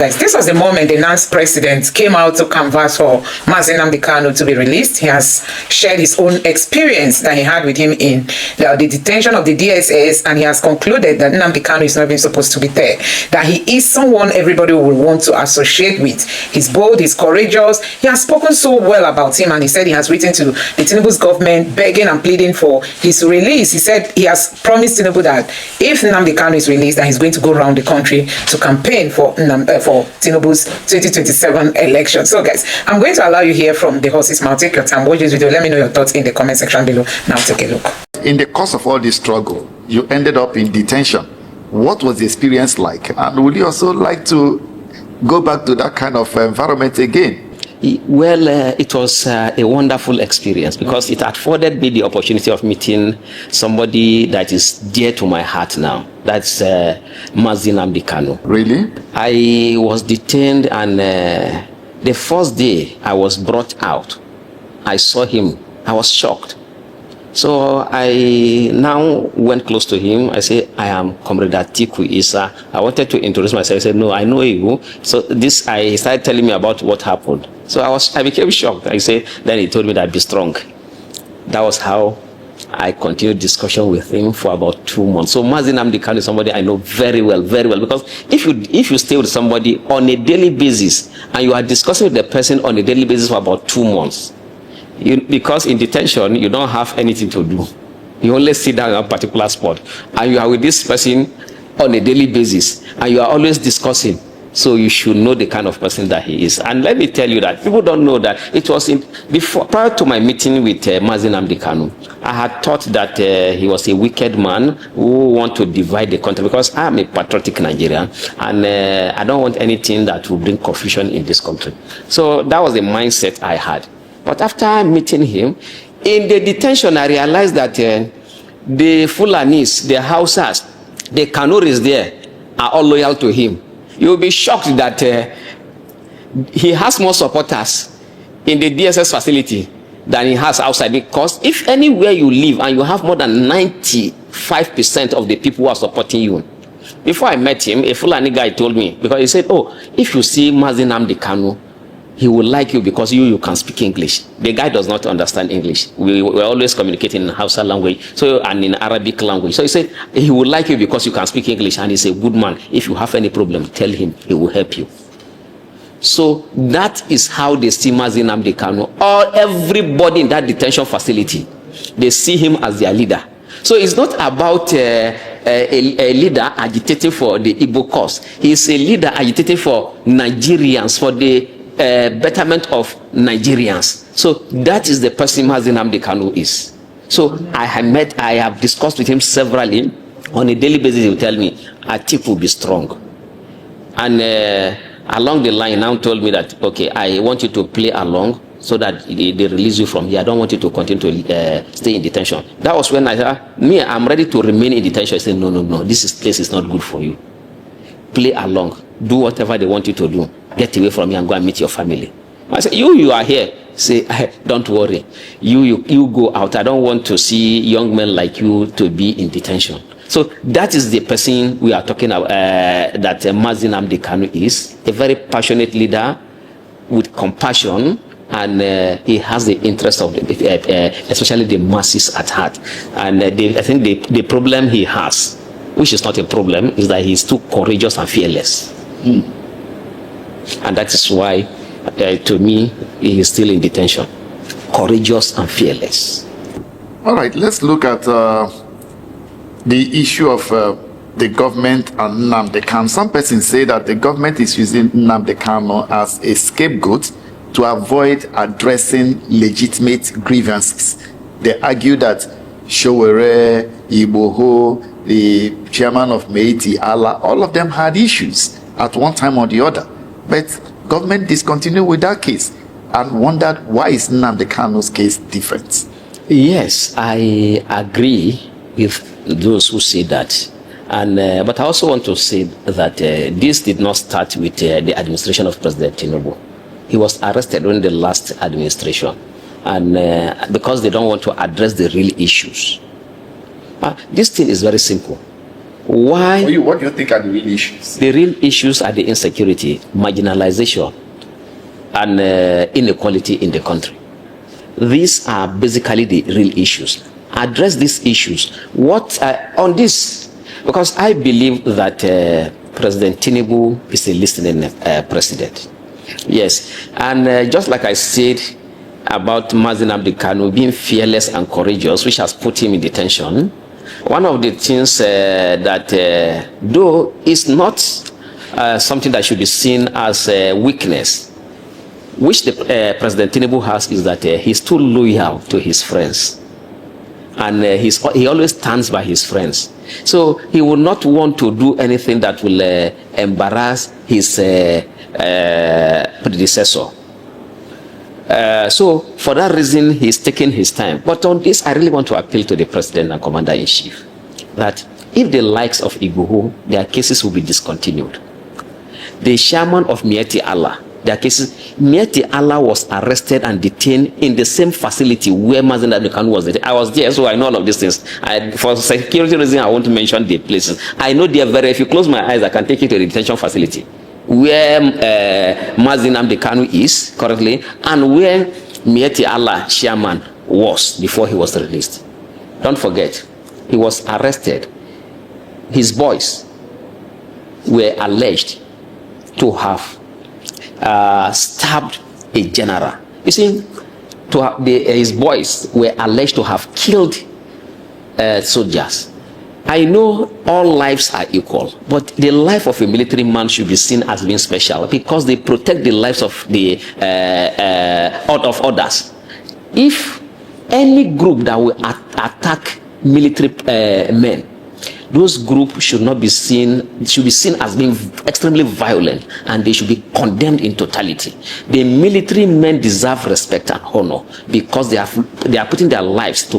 Guys, this was the moment the NANS President came out to canvass for Nnamdi Kanu to be released. He has shared his own experience that he had with him in the detention of the DSS, and he has concluded that Nnamdi Kanu is not even supposed to be there, that he is someone everybody will want to associate with. He's bold, he's courageous. He has spoken so well about him, and he said he has written to the Tinubu's government begging and pleading for his release. He said he has promised Tinubu that if Nnamdi Kanu is released, that he's going to go around the country to campaign for Tinubu's 2027 election. So guys, I'm going to allow you hear from the horse's mouth. Take your time, watch this video. Let me know your thoughts in the comment section below. Now take a look. In the course of all this struggle, you ended up in detention. What was the experience like? And would you also like to go back to that kind of environment again? Well, it was a wonderful experience because it afforded me the opportunity of meeting somebody that is dear to my heart now. That's Nnamdi Kanu. Really? I was detained, and the first day I was brought out, I saw him. I was shocked. So I now went close to him. I said, I am Comrade Atiku Isa. I wanted to introduce myself. I said, no, I know you. So he started telling me about what happened. So I became shocked. Then he told me that be strong. That was how I continued discussion with him for about 2 months. So Nnamdi Kanu is somebody I know very well, because if you stay with somebody on a daily basis and you are discussing with the person on a daily basis for about 2 months, because in detention you don't have anything to do. You only sit down at a particular spot, and you are with this person on a daily basis, and you are always discussing. So you should know the kind of person that he is. And let me tell you that people don't know that it was prior to my meeting with Nnamdi Kanu, I had thought that he was a wicked man who want to divide the country, because I am a patriotic Nigerian, and I don't want anything that will bring confusion in this country. So that was the mindset I had. But after meeting him, in the detention, I realized that the Fulanis, the Hausas, the Kanuris there are all loyal to him. You will be shocked that he has more supporters in the DSS facility than he has outside. Because if anywhere you live and you have more than 95% of the people who are supporting you. Before I met him, a Fulani guy told me, because he said, oh, if you see Nnamdi Kanu, he will like you because you can speak English. The guy does not understand English. We were always communicating in Hausa language, and in Arabic language. So he said he will like you because you can speak English, and he's a good man. If you have any problem, tell him, he will help you. So that is how they see Nnamdi Kanu. Everybody in that detention facility, they see him as their leader. So it's not about a leader agitating for the Igbo cause. He's a leader agitating for Nigerians, for the betterment of Nigerians. So that is the person Nnamdi Kanu is. So I have discussed with him severally. On a daily basis, he will tell me, Atiku will be strong. And along the line, now told me that, okay, I want you to play along so that they release you from here. I don't want you to continue to stay in detention. That was when I said, I'm ready to remain in detention. I said, no, this place is not good for you. Play along. Do whatever they want you to do. Get away from here and go and meet your family. I said, you are here. Say, don't worry. You go out. I don't want to see young men like you to be in detention. So that is the person we are talking about, that Nnamdi Kanu is. A very passionate leader with compassion, and he has the interest of especially the masses at heart. And I think the problem he has, which is not a problem, is that he's too courageous and fearless. And that is why, to me, he is still in detention. Courageous and fearless. All right, let's look at the issue of the government and Nnamdi Kanu. Some persons say that the government is using Nnamdi Kanu as a scapegoat to avoid addressing legitimate grievances. They argue that Showere, Iboho, the chairman of Meiti, Allah, all of them had issues at one time or the other. But government discontinued with that case and wondered, why is Nnamdi Kanu's case different? Yes, I agree with those who say that. And but I also want to say that this did not start with the administration of President Tinubu. He was arrested during the last administration, and because they don't want to address the real issues. This thing is very simple. Why? What do you think are the real issues? The real issues are the insecurity, marginalization, and inequality in the country. These are basically the real issues. Address these issues. What on this? Because I believe that President Tinubu is a listening president. Yes, and just like I said about Nnamdi Kanu being fearless and courageous, which has put him in detention, one of the things that though is not something that should be seen as a weakness, which the President Tinubu has, is that he's too loyal to his friends, and he always stands by his friends. So he will not want to do anything that will embarrass his predecessor. So for that reason, he's taking his time. But on this, I really want to appeal to the President and Commander-in-Chief that if the likes of Igboho, their cases will be discontinued. The chairman of Mieti Allah, their cases, Mieti Allah was arrested and detained in the same facility where Nnamdi Kanu was detained. I was there, so I know all of these things. For security reasons, I won't mention the places. I know they are very, if you close my eyes, I can take you to the detention facility where Nnamdi Kanu is currently, and where Mieti Allah chairman was before he was released. Don't forget, he was arrested. His boys were alleged to have stabbed a general. You see, his boys were alleged to have killed soldiers. I know all lives are equal, but the life of a military man should be seen as being special because they protect the lives of the of others. If any group that will attack military men, those groups should not be seen, should be seen as being extremely violent, and they should be condemned in totality. The military men deserve respect and honor because they are putting their lives to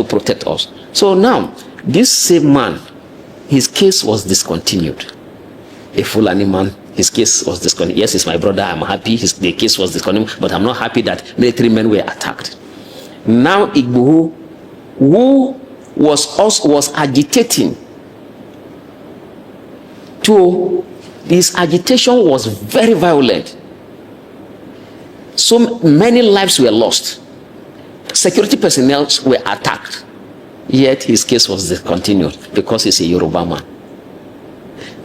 protect us. So now, this same man, his case was discontinued. A Fulani man, his case was discontinued. Yes, he's my brother, I'm happy the case was discontinued, but I'm not happy that military men were attacked. Now Igboho, who was agitating his agitation was very violent. So many lives were lost. Security personnel were attacked. Yet his case was discontinued because he's a Yoruba man.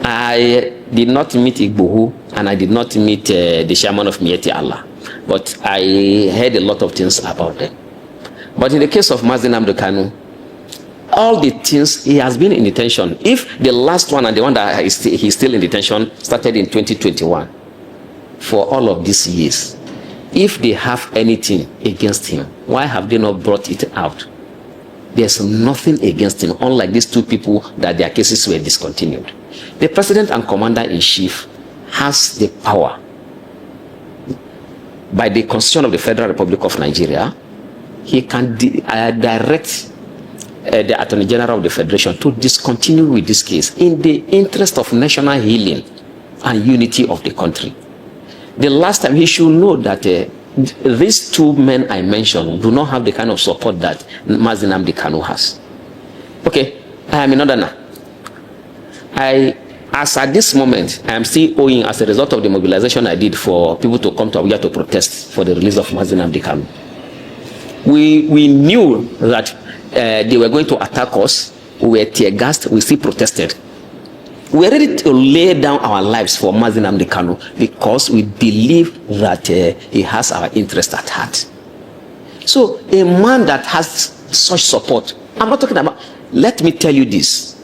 I did not meet Igboho, and I did not meet the chairman of Mieti Allah, but I heard a lot of things about them. But in the case of Nnamdi Kanu, all the things, he has been in detention. If the last one and the one that he's still in detention started in 2021, for all of these years, if they have anything against him, why have they not brought it out? There's nothing against him, unlike these two people that their cases were discontinued. The President and Commander-in-Chief has the power by the Constitution of the Federal Republic of Nigeria. He can direct the Attorney General of the Federation to discontinue with this case in the interest of national healing and unity of the country. The last time, he should know that these two men I mentioned do not have the kind of support that Nnamdi Kanu has. Okay, I am in order now. As at this moment, I am still owing, as a result of the mobilization I did for people to come to Abuja to protest for the release of Nnamdi Kanu. We knew that they were going to attack us. We were tear gassed. We still protested. We are ready to lay down our lives for Nnamdi Kanu because we believe that he has our interest at heart. So a man that has such support, I'm not talking about, let me tell you this,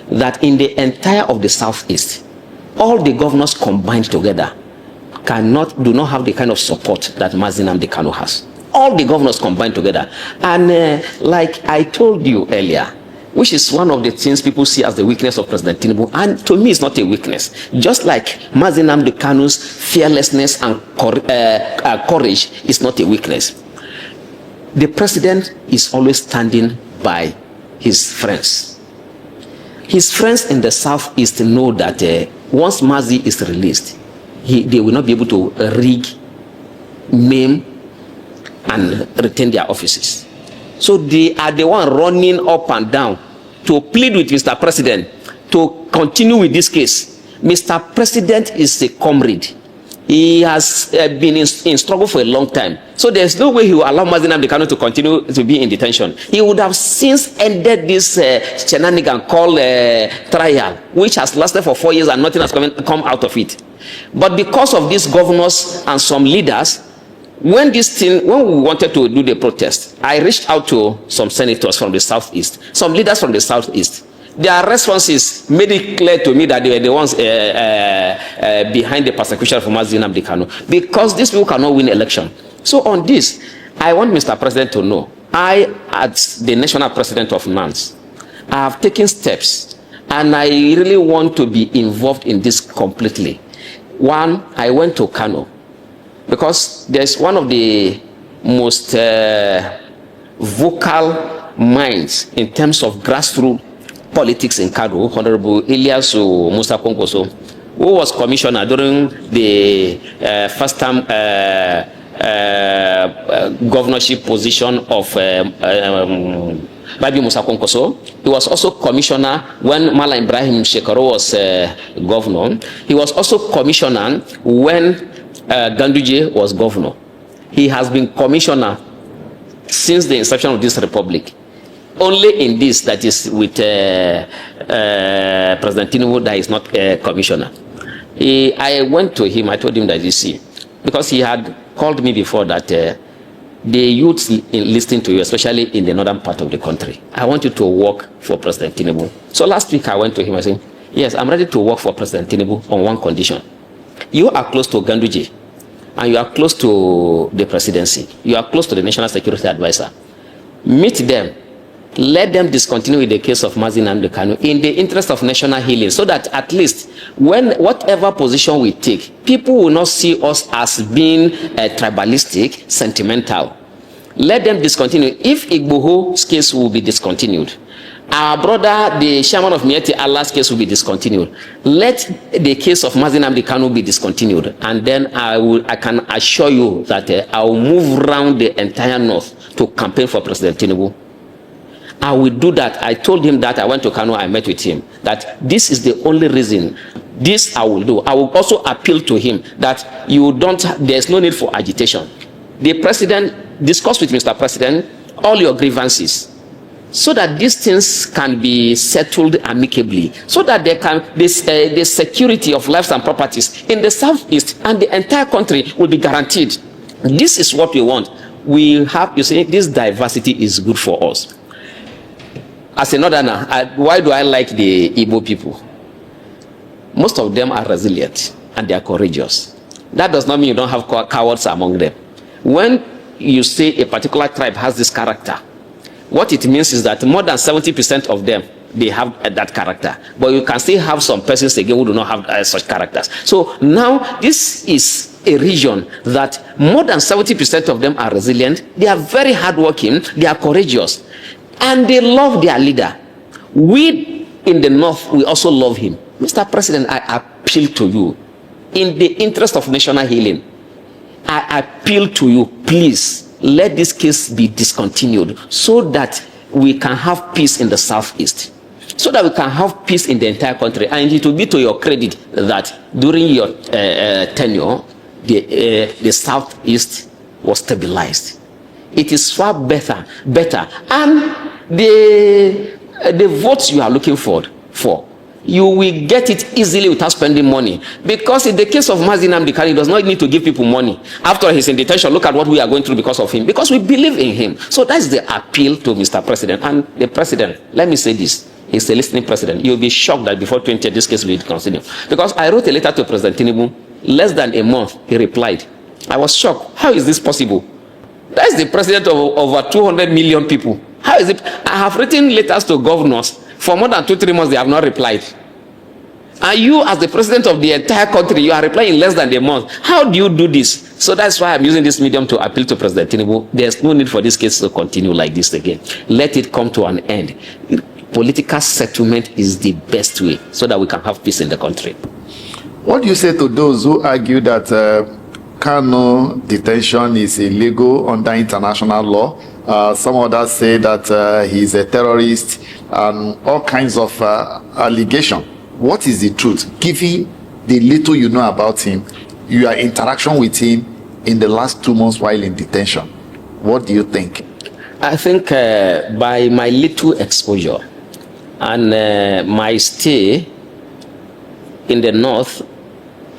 that in the entire of the Southeast, all the governors combined together do not have the kind of support that Nnamdi Kanu has. All the governors combined together. And like I told you earlier, which is one of the things people see as the weakness of President Tinubu, and to me it's not a weakness. Just like Nnamdi Kanu's fearlessness and courage is not a weakness. The president is always standing by his friends. His friends in the Southeast know that once Mazi is released, they will not be able to rig, maim, and retain their offices. So they are the one running up and down to plead with Mr. President to continue with this case. Mr. President is a comrade. He has been in struggle for a long time. So there's no way he will allow Nnamdi Kanu to continue to be in detention. He would have since ended this shenanigan called trial, which has lasted for 4 years and nothing has come out of it. But because of these governors and some leaders, when we wanted to do the protest, I reached out to some senators from the southeast, some leaders from the southeast. Their responses made it clear to me that they were the ones behind the persecution for Nnamdi Kanu, because these people cannot win election. So on this, I want Mr. President to know, I, as the national president of NANS, I have taken steps, and I really want to be involved in this completely. One, I went to Kano, because there's one of the most vocal minds in terms of grassroots politics in Kano, Honorable Ilyasu Musa Konkoso, who was commissioner during the first time governorship position of Babi Musa Konkoso. He was also commissioner when Mala Ibrahim Shekaro was governor. He was also commissioner when Ganduje was governor. He has been commissioner since the inception of this republic. Only in this, that is with President Tinubu, that is not a commissioner. I went to him, I told him that, you see, because he had called me before that the youths listening to you, especially in the northern part of the country, I want you to work for President Tinubu. So last week I went to him, I said, yes, I'm ready to work for President Tinubu on one condition. You are close to Ganduje, and you are close to the presidency. You are close to the National Security Advisor. Meet them. Let them discontinue with the case of Nnamdi Kanu in the interest of national healing, so that at least when whatever position we take, people will not see us as being tribalistic, sentimental. Let them discontinue. If Igboho's case will be discontinued, our brother, the chairman of Mieti Allah's case will be discontinued. Let the case of Nnamdi Kanu be discontinued, and then I can assure you that I will move around the entire north to campaign for President Tinubu. I will do that. I told him that. I went to Kano, I met with him, that this is the only reason. This I will do. I will also appeal to him that there's no need for agitation. The president, discuss with Mr. President all your grievances, so that these things can be settled amicably, so that the security of lives and properties in the southeast and the entire country will be guaranteed. This is what we want. We have, you see, this diversity is good for us. As a northerner, why do I like the Igbo people? Most of them are resilient and they are courageous. That does not mean you don't have cowards among them. When you say a particular tribe has this character, what it means is that more than 70% of them, they have that character. But you can still have some persons again who do not have such characters. So now this is a region that more than 70% of them are resilient. They are very hardworking. They are courageous. And they love their leader. We in the north, we also love him. Mr. President, I appeal to you, in the interest of national healing, I appeal to you, please, let this case be discontinued so that we can have peace in the southeast, so that we can have peace in the entire country. And it will be to your credit that during your tenure, the southeast was stabilized. It is far better, and the votes you are looking for, you will get it easily without spending money. Because in the case of Nnamdi Kanu, he does not need to give people money. After he's in detention, look at what we are going through because of him. Because we believe in him. So that's the appeal to Mr. President. And the president, let me say this, he's a listening president. You'll be shocked that before 20 this case will be continued. Because I wrote a letter to President Tinubu, less than a month, he replied. I was shocked. How is this possible? That is the president of over 200 million people. How is it? I have written letters to governors. For more than 2-3 months, they have not replied. And you, as the president of the entire country, you are replying in less than a month. How do you do this? So that's why I'm using this medium to appeal to President Tinubu. There's no need for this case to continue like this again. Let it come to an end. Political settlement is the best way so that we can have peace in the country. What do you say to those who argue that Kanu detention is illegal under international law, Some others say that he's a terrorist, and all kinds of allegations. What is the truth? Given the little you know about him, your interaction with him in the last 2 months while in detention, what do you think? I think by my little exposure and my stay in the north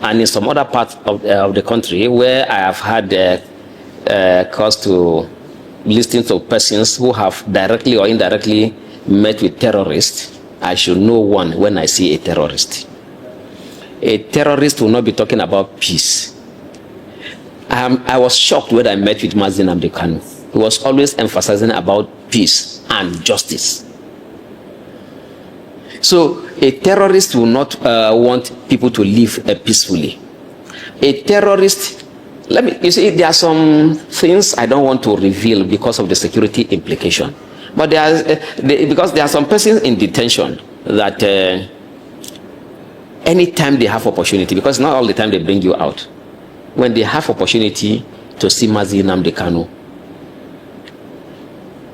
and in some other parts of the country where I have had cause to listen to persons who have directly or indirectly met with terrorists, I should know one when I see a terrorist. A terrorist will not be talking about peace. I was shocked when I met with Nnamdi Kanu. He was always emphasizing about peace and justice. So a terrorist will not want people to live peacefully. A terrorist, you see, there are some things I don't want to reveal because of the security implication. But because there are some persons in detention that anytime they have opportunity, because not all the time they bring you out, when they have opportunity to see Nnamdi Kanu,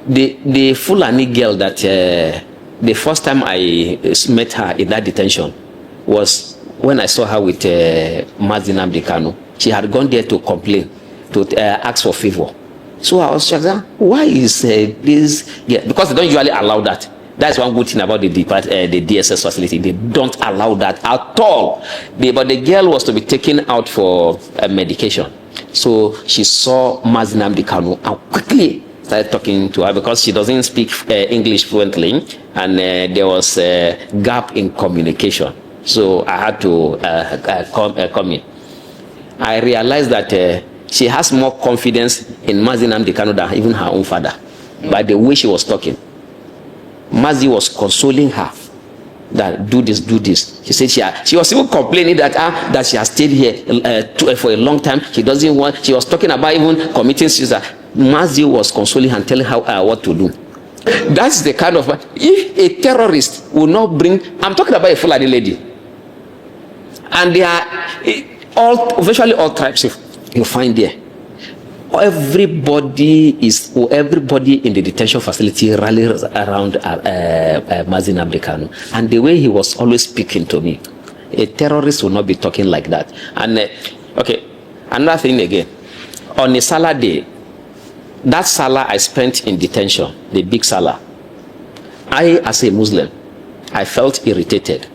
the Fulani girl that the first time I met her in that detention was when I saw her with Nnamdi Kanu. She had gone there to complain, to ask for favor. So I was shocked. Why is this? Yeah, because they don't usually allow that. That's one good thing about the DSS facility. They don't allow that at all. But the girl was to be taken out for medication. So she saw Nnamdi Kanu and quickly started talking to her because she doesn't speak English fluently, and there was a gap in communication. So I had to come in. I realized that she has more confidence in Nnamdi Kanu than even her own father, by the way she was talking. Mazi was consoling her that do this, do this. She said she was even complaining that she has stayed here for a long time. She doesn't want. She was talking about even committing suicide. Mazi was consoling her and telling her what to do. That's the kind of, if a terrorist will not bring, I'm talking about a Fulani lady, and they are virtually all tribes you find there. Everybody in the detention facility rallies around Nnamdi Kanu, and the way he was always speaking to me, a terrorist will not be talking like that. And okay, another thing again, on a Salah day, that Salah I spent in detention, the big Salah, I as a Muslim, I felt irritated.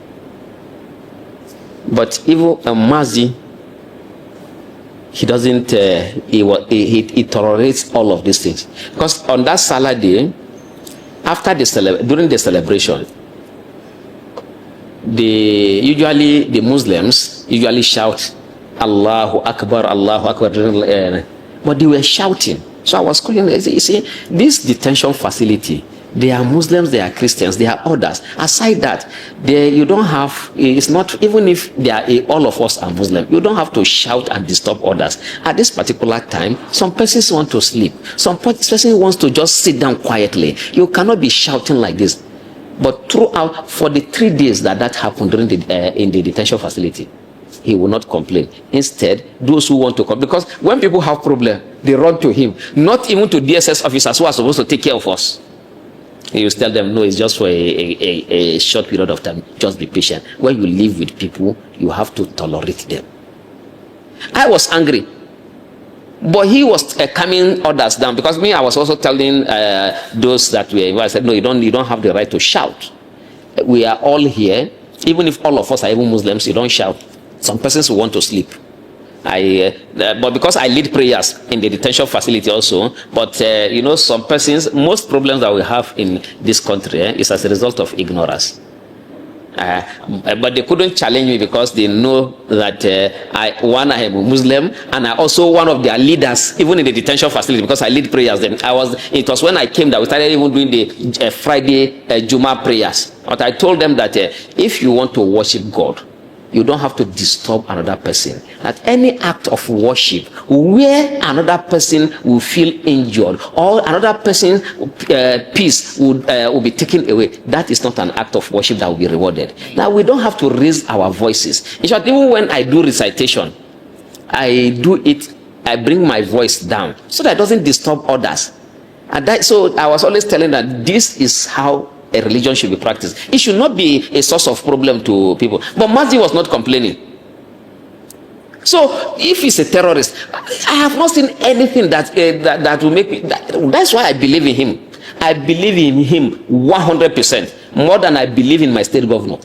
But even Mazi, he doesn't, he tolerates all of these things. Because on that Salah day, during the celebration, the Muslims usually shout, Allahu Akbar, Allahu Akbar, but they were shouting. So I was calling, you see, this detention facility, they are Muslims, they are Christians, they are others. Aside that, you don't have, it's not, even if they are all of us are Muslim, you don't have to shout and disturb others. At this particular time, some persons want to sleep. Some person wants to just sit down quietly. You cannot be shouting like this. But throughout, for the 3 days that happened during in the detention facility, he will not complain. Instead, those who want to come, because when people have problem, they run to him, not even to DSS officers who are supposed to take care of us. You tell them, no, it's just for a short period of time. Just be patient. When you live with people, you have to tolerate them. I was angry, but he was calming others down, because me, I was also telling those that were invited, I said, no, you don't have the right to shout. We are all here. Even if all of us are even Muslims, you don't shout. Some persons will want to sleep. But because I lead prayers in the detention facility also, but you know, some persons, most problems that we have in this country is as a result of ignorance. But they couldn't challenge me because they know that I am a Muslim, and I also one of their leaders, even in the detention facility, because I lead prayers. Then it was when I came that we started even doing the Friday Juma prayers. But I told them that if you want to worship God, you don't have to disturb another person. That any act of worship where another person will feel injured or another person's peace will be taken away, that is not an act of worship that will be rewarded. Now we don't have to raise our voices. In short, even when I do recitation, I bring my voice down so that it doesn't disturb others. And so I was always telling that this is how a religion should be practiced. It should not be a source of problem to people. But Mazi was not complaining. So if he's a terrorist, I have not seen anything that will make me. That's why I believe in him. I believe in him 100%, more than I believe in my state governor,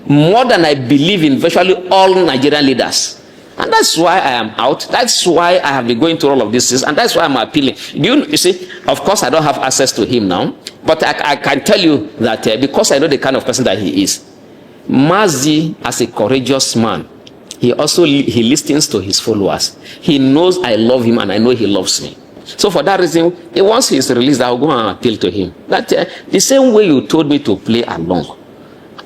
more than I believe in virtually all Nigerian leaders. And that's why I am out. That's why I have been going through all of these things. And that's why I'm appealing. You see, of course, I don't have access to him now. But I can tell you that because I know the kind of person that he is, Mazi, as a courageous man, he listens to his followers. He knows I love him and I know he loves me. So for that reason, once he is released, I'll go and appeal to him. That the same way you told me to play along,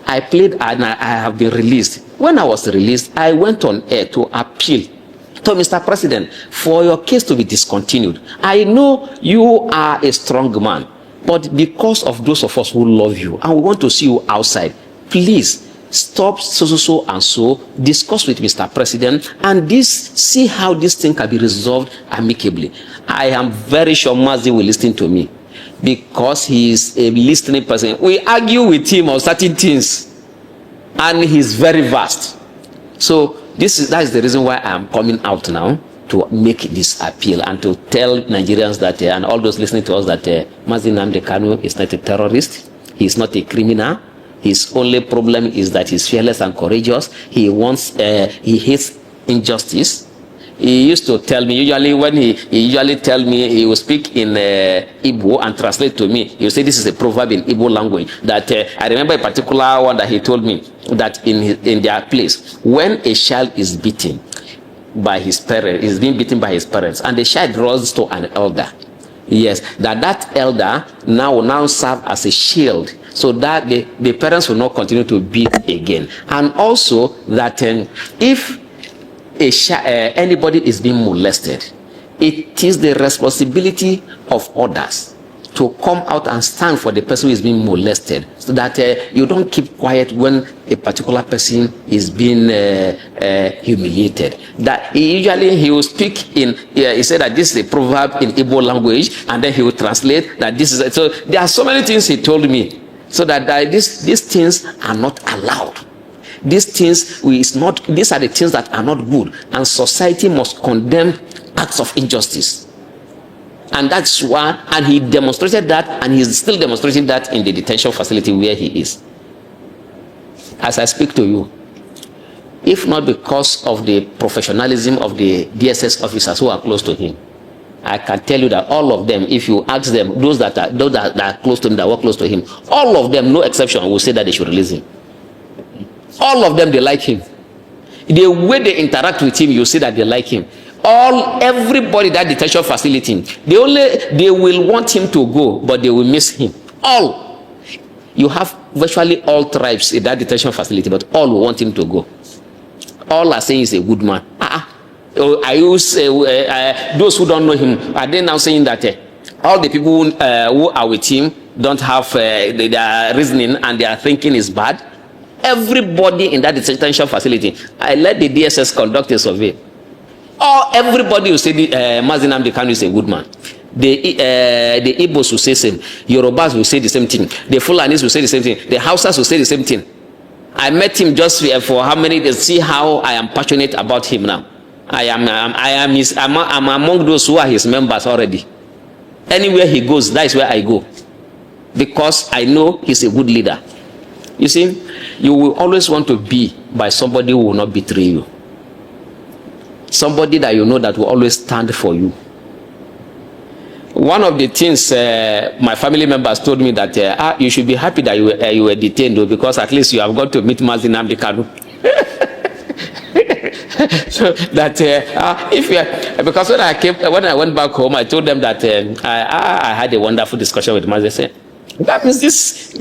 I played and I have been released. When I was released, I went on air to appeal to Mr. President for your case to be discontinued. I know you are a strong man, but because of those of us who love you and we want to see you outside, please stop so and so, discuss with Mr. President, and see how this thing can be resolved amicably. I am very sure Mazi will listen to me because he is a listening person. We argue with him on certain things and he's very vast. So that is the reason why I am coming out now to make this appeal and to tell Nigerians that and all those listening to us that Mazi Nnamdi Kanu is not a terrorist, he is not a criminal. His only problem is that he's fearless and courageous. He hates injustice. He used to tell me, usually when he usually tell me, he will speak in Igbo and translate to me. He will say this is a proverb in Igbo language. That I remember a particular one that he told me that in their place, when a child is beaten by his parents, is being beaten by his parents, and the child runs to an elder. Yes, that elder now serve as a shield, so that the parents will not continue to beat again. And also that if anybody is being molested, it is the responsibility of others to come out and stand for the person who is being molested, so that you don't keep quiet when a particular person is being humiliated. That he will speak in, he said that this is a proverb in Igbo language, and then he will translate that this is, so there are so many things he told me, so that these things are not allowed. These things these are the things that are not good, and society must condemn acts of injustice. And that's why, and he demonstrated that, and he's still demonstrating that in the detention facility where he is. As I speak to you, if not because of the professionalism of the DSS officers who are close to him, I can tell you that all of them, if you ask them, those that are close to him, that work close to him, all of them, no exception, will say that they should release him. All of them, they like him. The way they interact with him, you see that they like him. Everybody that detention facility, they will want him to go, but they will miss him. All. You have virtually all tribes in that detention facility, but all will want him to go. All are saying he's a good man. Those who don't know him, are they now saying that all the people who are with him don't have their reasoning and their thinking is bad? Everybody in that detention facility, I let the DSS conduct a survey. Everybody will say Mazi Nnamdi Kanu is a good man. The Igbos will say the same. Yorubas will say the same thing. The Fulanis will say the same thing. The Hausas will say the same thing. I met him just for how many days. See how I am passionate about him now. I'm among those who are his members already. Anywhere he goes, that is where I go, because I know he's a good leader. You see, you will always want to be by somebody who will not betray you. Somebody that you know that will always stand for you. One of the things my family members told me that you should be happy that you were detained, because at least you have got to meet Mazi Nnamdi Kanu. So that because when I went back home, I told them that I had a wonderful discussion with Mazi. I said, that means this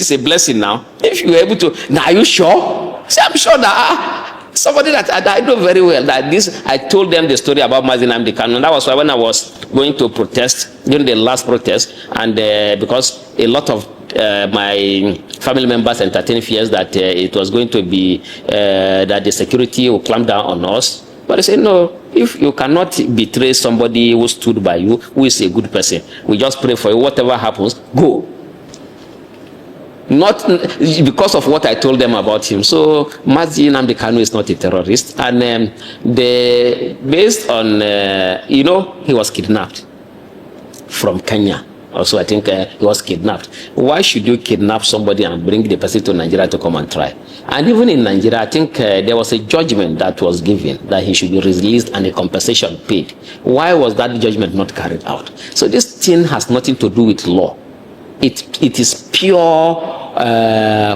is a blessing now. If you were able to, now are you sure? Say, I'm sure that somebody that I know very well that I told them the story about Mazi Nnamdi Kanu. And that was why when I was going to protest during the last protest, and because a lot of my family members entertained fears that it was going to be that the security will clamp down on us. But they say, no, if you cannot betray somebody who stood by you, who is a good person, we just pray for you. Whatever happens, go. Not because of what I told them about him. So Nnamdi Kanu is not a terrorist, and based on he was kidnapped from Kenya. Also, I think he was kidnapped. Why should you kidnap somebody and bring the person to Nigeria to come and try? And even in Nigeria, I think there was a judgment that was given that he should be released and a compensation paid. Why was that judgment not carried out? So this thing has nothing to do with law. It is pure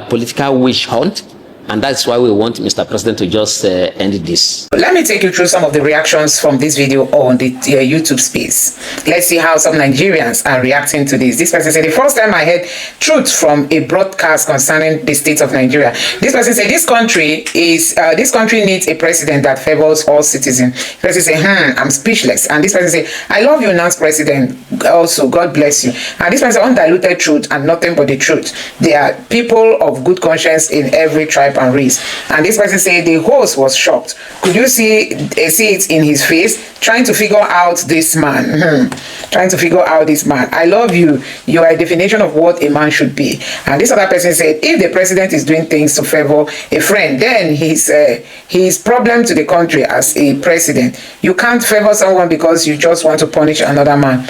political witch hunt, and that's why we want Mr. President to just end this. Let me take you through some of the reactions from this video on the YouTube space. Let's see how some Nigerians are reacting to this. This person said, the first time I heard truth from a broadcast concerning the state of Nigeria. This person said, this country needs a president that favors all citizens. This person said, I'm speechless. And this person said, I love you, NANS President. Also, God bless you. And this person said, undiluted truth and nothing but the truth. They are people of good conscience in every tribe and race. And this person said the host was shocked. Could you see it in his face, trying to figure out this man? Trying to figure out this man. I love you. You are a definition of what a man should be. And this other person said, if the president is doing things to favor a friend, then he's problem to the country as a president. You can't favor someone because you just want to punish another man.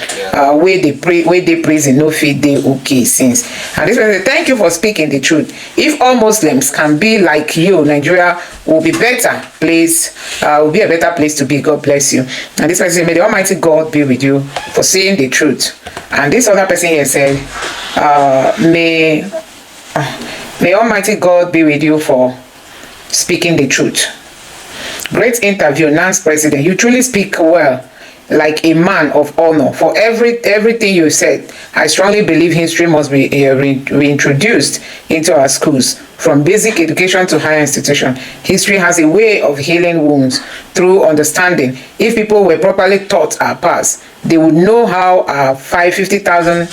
Where they prison no fit they okay since. And this person said, thank you for speaking the truth. If all Muslims can be like you, Nigeria will be better place, will be a better place to be. God bless you. And this person said, may the Almighty God be with you for saying the truth. And this other person here said, may Almighty God be with you for speaking the truth. Great interview, NANS President. You truly speak well, like a man of honor. For everything you said, I strongly believe history must be reintroduced into our schools. From basic education to higher institution, history has a way of healing wounds through understanding. If people were properly taught our past, they would know how our 50,000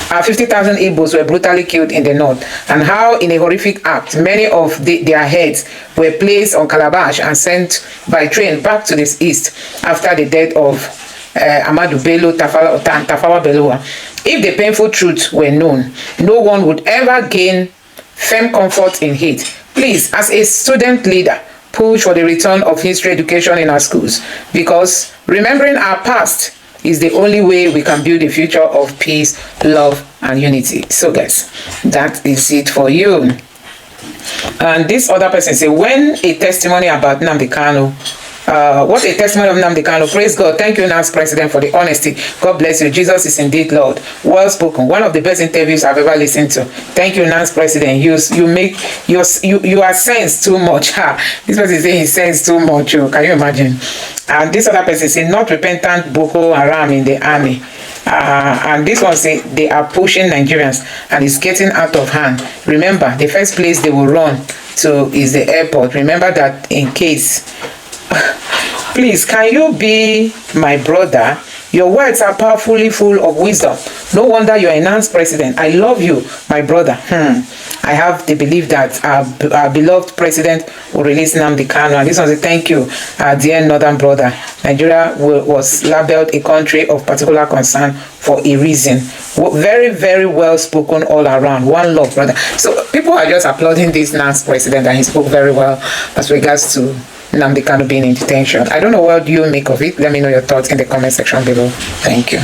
Igbos were brutally killed in the north, and how in a horrific act many of their heads were placed on calabash and sent by train back to the east after the death of Ahmadu Bello Tafawa Balewa. If the painful truth were known, no one would ever gain firm comfort in hate. Please, as a student leader, push for the return of history education in our schools, because remembering our past is the only way we can build a future of peace, love, and unity. So guys, that is it for you. And this other person say, when a testimony about Nnamdi Kanu, what a testimony of Nnamdi Kanu. Praise God. Thank you, NANS President, for the honesty. God bless you. Jesus is indeed Lord. Well spoken. One of the best interviews I've ever listened to. Thank you, NANS President. You are saying too much. This person saying he says too much. Can you imagine? And this other person say, not repentant Boko Haram in the army. And this one say they are pushing Nigerians and it's getting out of hand. Remember, the first place they will run to is the airport. Remember that in case. Please, can you be my brother? Your words are powerfully full of wisdom. No wonder you're a NANS President. I love you, my brother. I have the belief that our beloved president will release Nnamdi Kanu. And this one says, thank you, dear northern brother. Nigeria was labeled a country of particular concern for a reason. Very, very well spoken all around. One love, brother. So people are just applauding this NANS President, and he spoke very well as regards to Nnamdi Kanu being in detention. I don't know what you make of it. Let me know your thoughts in the comment section below. Thank you.